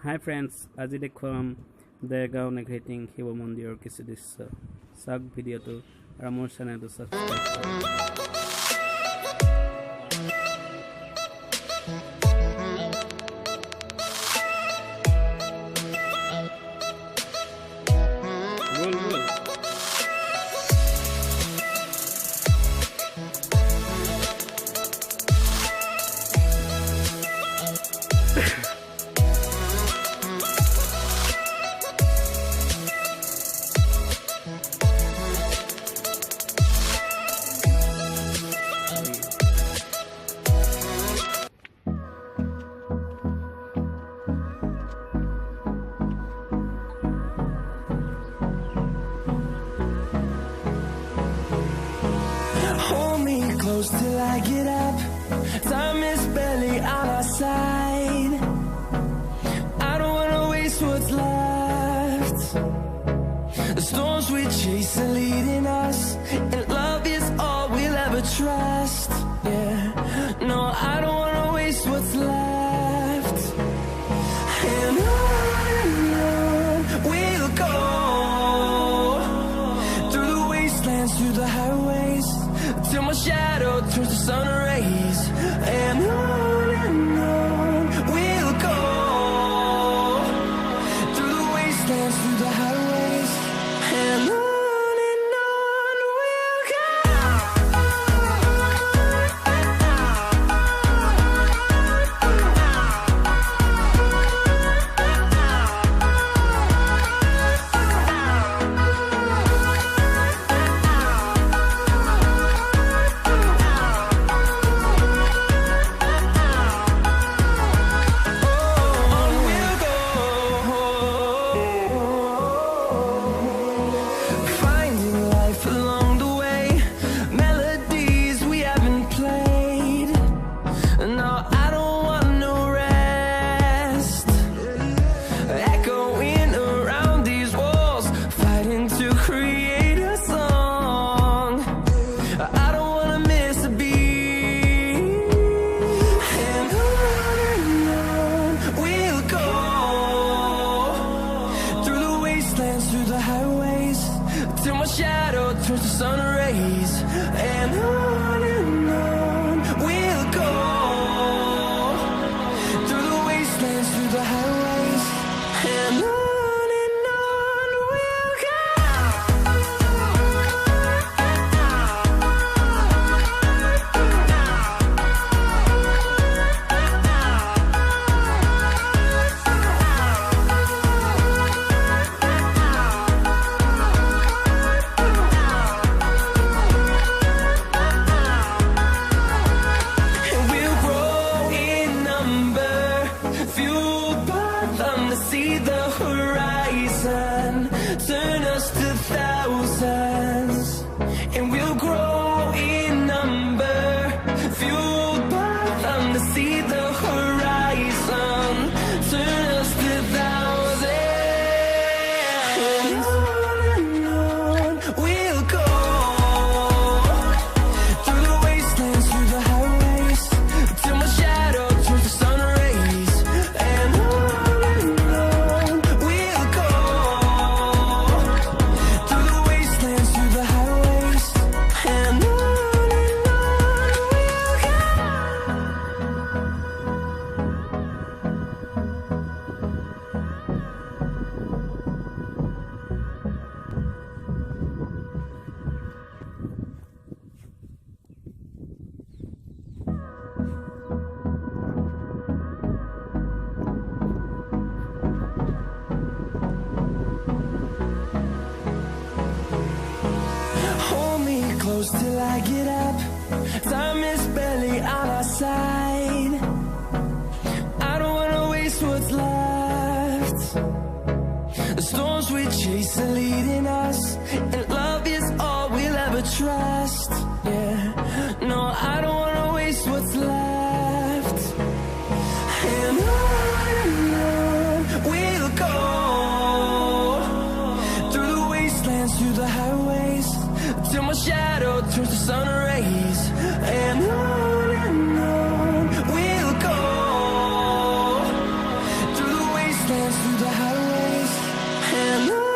Hi friends, আজি দেখুৱাম Dergaon Negheriting Shiva মন্দিৰৰ কিছু দৃশ্য। চাওক ভিডিঅ'টো আৰু মোৰ চেনেলটো সাবস্ক্ৰাইব কৰক। Hold me close till I get up. Time is barely on our side. I don't wanna waste what's left. The storms we chase are leading us, and love is all we'll ever trust. Yeah, no, I don't wanna waste what's left. And on we'll go, through the wastelands, through the highways, till my shadow turns to sun rays. And on we'll go, through the wastelands, through the highways, and on we'll go. Through the highways, till my shadow turns to sun rays. And on we'll go, through the wastelands, through the highways, and on we'll go. See the horizon, turn us to thousands, and we'll grow in number, fueled by them to see the horizon, turn us to thousands. And on we'll go, through the wastelands, through the highways, till my shadow turns to sun rays. And close till I get up. Time is barely on our side. I don't wanna waste what's left. The storms we chase are leading us, and love is all we'll ever trust. Yeah, no, I don't wanna waste what's left. And on we'll go, through the wastelands, through the highways, till my shadow turns to sun rays. And on we'll go, through the wastelands. wastelands, through the highways, and on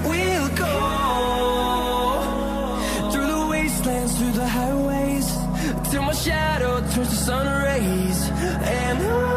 we'll go. Through the highways, till my shadow turns to sun rays, and on.